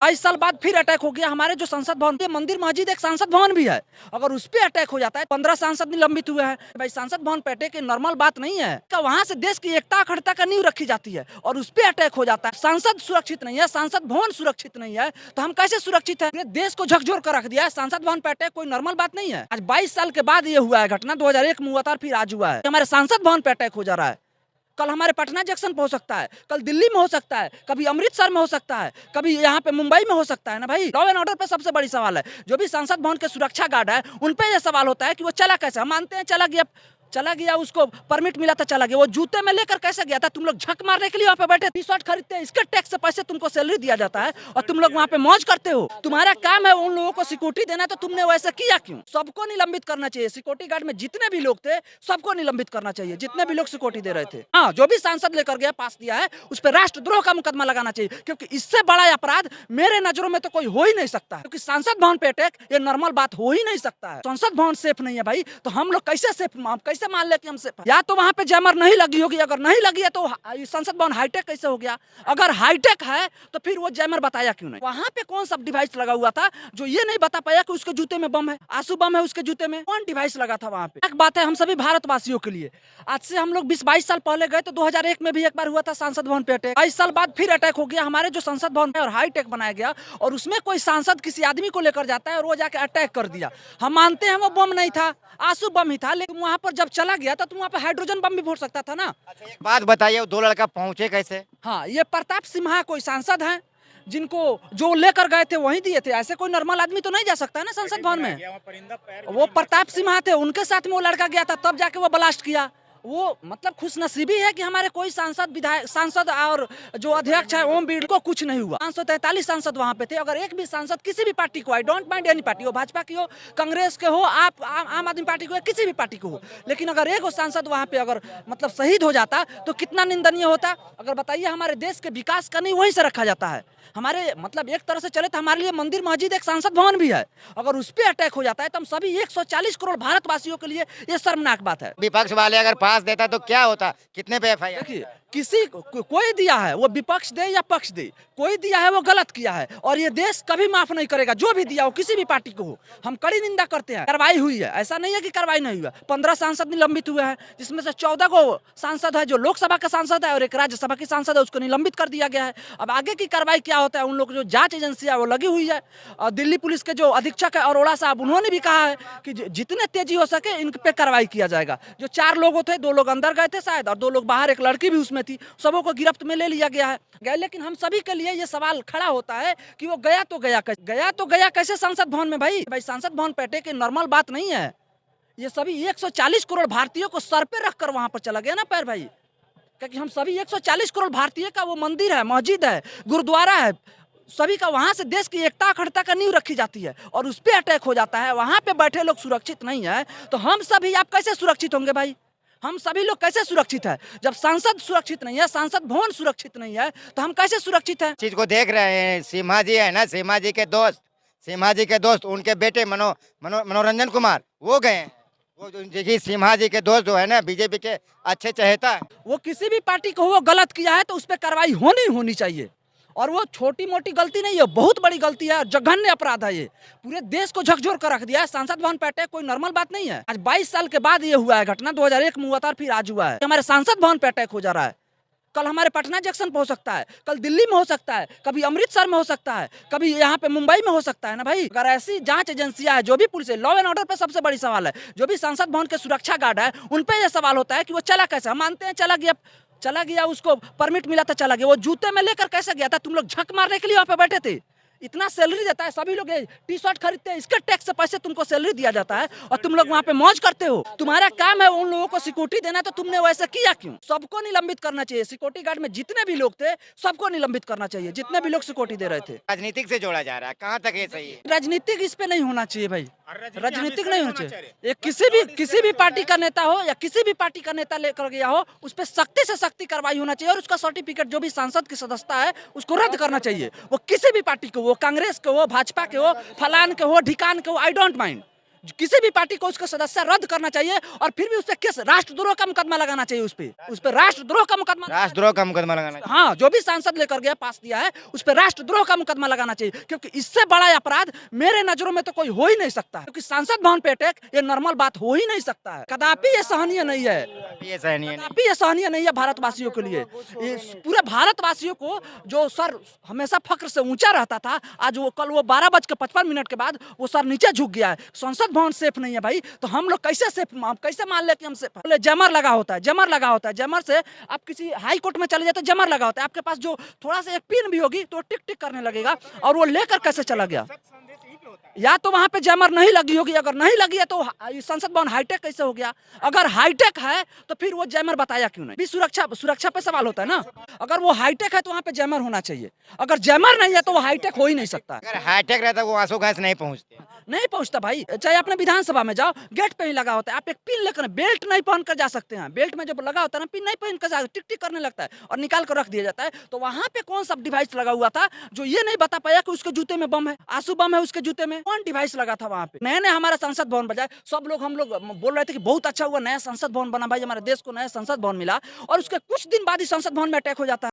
22 साल बाद फिर अटैक हो गया हमारे जो संसद भवन, ये मंदिर मस्जिद एक संसद भवन भी है। अगर उस पे अटैक हो जाता है, 15 सांसद निलंबित हुए हैं भाई। संसद भवन पे अटैक नॉर्मल बात नहीं है। वहां से देश की एकता अखंडता का नींव रखी जाती है और उस पे अटैक हो जाता है। संसद सुरक्षित नहीं है, संसद भवन सुरक्षित नहीं है, तो हम कैसे सुरक्षित है? देश को झकझोर कर रख दिया है। संसद भवन पे अटैक कोई नॉर्मल बात नहीं है। आज 22 साल के बाद ये हुआ है घटना। 2001 में हुआ था, फिर आज हुआ है। हमारे संसद भवन पे अटैक हो जा रहा है। कल हमारे पटना जंक्शन पे हो सकता है, कल दिल्ली में हो सकता है, कभी अमृतसर में हो सकता है, कभी यहाँ पे मुंबई में हो सकता है ना भाई। लॉ एंड ऑर्डर पे सबसे बड़ी सवाल है। जो भी संसद भवन के सुरक्षा गार्ड है, उन पे ये सवाल होता है कि वो चला कैसे। हम मानते हैं चला गया, उसको परमिट मिला था, चला गया। वो जूते में लेकर कैसे गया था? तुम लोग झक मारने के लिए वहाँ पे बैठे, टी शर्ट खरीदते हैं, इसके टैक्स से पैसे तुमको सैलरी दिया जाता है और तुम लोग वहाँ पे मौज करते हो। तुम्हारा काम है उन लोगों को सिक्योरिटी देना, तो तुमने वैसा किया क्यों? सबको निलंबित करना चाहिए। सिक्योरिटी गार्ड में जितने भी लोग थे सबको निलंबित करना चाहिए, जितने भी लोग सिक्योरिटी दे रहे थे। हाँ, जो भी सांसद लेकर गया, पास दिया है, उस पर राष्ट्रद्रोह का मुकदमा लगाना चाहिए, क्योंकि इससे बड़ा अपराध मेरे नजरों में तो कोई हो ही नहीं सकता है। क्योंकि संसद भवन पे अटैक ये नॉर्मल बात हो ही नहीं सकता है। संसद भवन सेफ नहीं है भाई, तो हम लोग कैसे सेफ, कैसे मान ले कि हम सेफ? या तो वहां पे जैमर नहीं लगी होगी, अगर नहीं लगी है तो संसद भवन हाईटेक कैसे हो गया? अगर हाईटेक है तो फिर वो जैमर बताया क्यों नहीं? वहां पे कौन सा डिवाइस लगा हुआ था जो ये नहीं बता पाया कि उसके जूते में बम है, आंसू बम है उसके जूते में? कौन डिवाइस लगा था वहां पे? एक बात है हम सभी भारतवासियों के लिए, आज से हम लोग 20-22 साल पहले गए तो 2001 में भी एक बार हुआ था संसद भवन पे अटैक। 22 साल बाद फिर अटैक हो गया हमारे जो संसद भवन है और हाईटेक बनाया गया, और उसमें कोई सांसद किसी आदमी को लेकर जाता है और वो जाके अटैक कर दिया। हम मानते हैं वो बम नहीं था, आंसू बम ही था, लेकिन वहां पर जब चला गया था तो वहां पर हाइड्रोजन बम भी फोड़ सकता था ना। अच्छा, एक बात बताइए, वो दो लड़का पहुंचे कैसे? हाँ, ये प्रताप सिम्हा कोई सांसद हैं, जिनको जो लेकर गए थे वहीं दिए थे। ऐसे कोई नॉर्मल आदमी तो नहीं जा सकता है ना संसद भवन में। वो प्रताप सिम्हा थे, उनके साथ में वो लड़का गया था, तब जाके वो ब्लास्ट किया। वो मतलब खुशनसीबी है कि हमारे कोई सांसद और जो अध्यक्ष है ओम बिरला को कुछ नहीं हुआ। 543 सांसद वहां पे थे। अगर एक भी सांसद किसी भी पार्टी को, I don't mind any party हो, भाजपा की हो, कांग्रेस के हो, आप आम आदमी पार्टी को हो, किसी भी पार्टी को हो, लेकिन अगर एक सांसद वहां पे अगर मतलब शहीद हो जाता तो कितना निंदनीय होता। अगर बताइए, हमारे देश के विकास का नहीं वहीं से रखा जाता है। हमारे मतलब एक तरह से चले तो हमारे लिए मंदिर मस्जिद एक संसद भवन भी है। अगर उस पे अटैक हो जाता है तो हम सभी 140 करोड़ भारतवासियों के लिए ये शर्मनाक बात है। विपक्ष वाले अगर पास देता तो क्या होता? कितने पे एफआईआर? देखिए, कोई दिया है, वो विपक्ष दे या पक्ष दे, कोई दिया है वो गलत किया है, और ये देश कभी माफ नहीं करेगा। जो भी दिया हो, किसी भी पार्टी को हो, हम कड़ी निंदा करते हैं। कार्रवाई हुई है, ऐसा नहीं है कि कार्रवाई नहीं हुआ। 15 सांसद निलंबित हुए हैं, जिसमें से 14 को सांसद है जो लोकसभा का सांसद है और एक राज्यसभा की सांसद है, उसको निलंबित कर दिया गया है। अब आगे की कार्रवाई क्या होता है, उन लोग जो जांच एजेंसी है वो लगी हुई है। और दिल्ली पुलिस के जो अधीक्षक है अरोड़ा साहब, उन्होंने भी कहा है कि जितने तेजी हो सके इन पे कार्रवाई किया जाएगा। जो 4 लोग थे, 2 लोग अंदर गए थे शायद और 2 लोग बाहर, एक लड़की भी उसमें थी, सबों को गिरफ्त में ले लिया गया है। लेकिन हम सभी के लिए ये सवाल खड़ा होता है कि वो गया तो गया कैसे संसद भवन में भाई? संसद भवन पे अटैक नॉर्मल बात नहीं है। ये सभी 140 करोड़ भारतीयों को सर पे रखकर वहां पर चला गया ना पैर भाई, क्योंकि हम सभी 140 करोड़ भारतीय का वो मंदिर है, मस्जिद है, गुरुद्वारा है, सभी का वहां से देश की एकता अखंडता का नींव रखी जाती है, और उस पे अटैक हो जाता है। वहां पे बैठे लोग सुरक्षित नहीं है, तो हम सभी आप कैसे सुरक्षित होंगे भाई? हम सभी लोग कैसे सुरक्षित है? जब सांसद सुरक्षित नहीं है, सांसद भवन सुरक्षित नहीं है, तो हम कैसे सुरक्षित है? चीज को देख रहे हैं, सिम्हा जी है ना, सिम्हा जी के दोस्त उनके बेटे मनोरंजन कुमार वो गए हैं। वो जो सिम्हा जी के दोस्त जो है ना, बीजेपी के अच्छे चहेता है, वो किसी भी पार्टी को वो गलत किया है तो उस पर कार्रवाई होनी चाहिए। और वो छोटी मोटी गलती नहीं है, बहुत बड़ी गलती है, जघन्य अपराध है। ये पूरे देश को झकझोर कर रख दिया है। संसद भवन पे अटैक कोई नॉर्मल बात नहीं है। आज 22 साल के बाद ये हुआ है घटना। 2001 में हुआ था, फिर आज हुआ है। हमारे संसद भवन पे अटैक हो जा रहा है। कल हमारे पटना जंक्शन पे हो सकता है, कल दिल्ली में हो सकता है, कभी अमृतसर में हो सकता है, कभी यहाँ पे मुंबई में हो सकता है ना भाई। अगर ऐसी जांच एजेंसियां है, जो भी पुलिस है, लॉ एंड ऑर्डर पे सबसे बड़ी सवाल है। जो भी संसद भवन के सुरक्षा गार्ड है, उन पे यह सवाल होता है कि वो चला कैसे। हम मानते हैं चला गया, उसको परमिट मिला था, चला गया। वो जूते में लेकर कैसे गया था? तुम लोग झक मारने के लिए वहां पे बैठे थे। इतना सैलरी देता है, सभी लोग टी शर्ट खरीदते हैं, इसके टैक्स से पैसे तुमको सैलरी दिया जाता है और तुम लोग वहां पे मौज करते हो। तुम्हारा काम है उन लोगों को सिक्योरिटी देना, तो तुमने वैसा किया क्यों? सबको निलंबित करना चाहिए। सिक्योरिटी गार्ड में जितने भी लोग थे सबको निलंबित करना चाहिए, जितने भी लोग सिक्योरिटी दे रहे थे। राजनीतिक से जोड़ा जा रहा है, कहाँ तक ये सही है? राजनीतिक इस पे नहीं होना चाहिए भाई, राजनीतिक नहीं होना चाहिए। ये किसी भी पार्टी का नेता हो या किसी भी पार्टी का नेता लेकर गया हो, उस पर सख्ती से सख्ती कार्रवाई होना चाहिए, और उसका सर्टिफिकेट जो भी सांसद की सदस्यता है उसको रद्द करना चाहिए। वो किसी भी पार्टी को, वो कांग्रेस के हो, भाजपा के हो, फलान के हो, ढिकान के हो, आई डोंट माइंड। किसी भी पार्टी को उसका सदस्य रद्द करना चाहिए और फिर भी उस पर केस राष्ट्रद्रोह का मुकदमा लगाना चाहिए। उस पे राष्ट्रद्रोह का मुकदमा, राष्ट्रद्रोह का मुकदमा लगाना चाहिए। हाँ, जो भी सांसद लेकर गया पास दिया है उस पर राष्ट्रद्रोह का मुकदमा लगाना चाहिए, क्योंकि इससे बड़ा अपराध मेरे नजरों में तो कोई हो ही नहीं सकता है। क्योंकि सांसद भवन पे अटैक ये नॉर्मल बात हो ही नहीं सकता है। कदापि ये सहनीय नहीं है, ये सहनीय नहीं। कदापि ये सहनीय नहीं है भारतवासियों के लिए। पूरे भारतवासियों को जो सर हमेशा फक्र से ऊंचा रहता था, आज वो कल वो 12:55 के बाद वो सर नीचे झुक गया है। संसद भवन सेफ नहीं है भाई, तो हम लोग कैसे सेफ, हम कैसे मान ले कि हम सेफ है? जमर लगा होता है, जमर लगा होता है। जमर से आप किसी हाई कोर्ट में चले जाते, जमर लगा होता है। आपके पास जो थोड़ा सा एक पिन भी होगी तो टिक टिक करने लगेगा, और वो लेकर कैसे चला गया? या तो वहां पे जैमर नहीं लगी होगी, अगर नहीं लगी है तो संसद भवन हाईटेक कैसे हो गया? अगर हाईटेक है तो फिर वो जैमर बताया क्यों नहीं? भी सुरक्षा पे सवाल होता है ना। अगर वो हाईटेक है तो वहां पे जैमर होना चाहिए, अगर जैमर नहीं है तो वो हाईटेक हो ही नहीं सकता। अगर हाईटेक रहता वो आंसू गैस नहीं पहुंचते। नहीं पहुंचता भाई। चाहे अपने विधानसभा में जाओ, गेट पे ही लगा होता है, आप एक पिन लेकर, बेल्ट नहीं पहन कर जा सकते हैं। बेल्ट में जब लगा होता है ना, पिन नहीं पहन कर जा, टिक टिक करने लगता है और निकाल कर रख दिया जाता है। तो वहां पे कौन सा डिवाइस लगा हुआ था जो ये नहीं बता पाया कि उसके जूते में बम है, आंसू बम है उसके जूते में? कौन डिवाइस लगा था वहां पे? नए नए हमारा संसद भवन बजाए, सब लोग हम लोग बोल रहे थे कि बहुत अच्छा हुआ नया संसद भवन बना भाई, हमारे देश को नया संसद भवन मिला, और उसके कुछ दिन बाद ही संसद भवन में अटैक हो जाता है।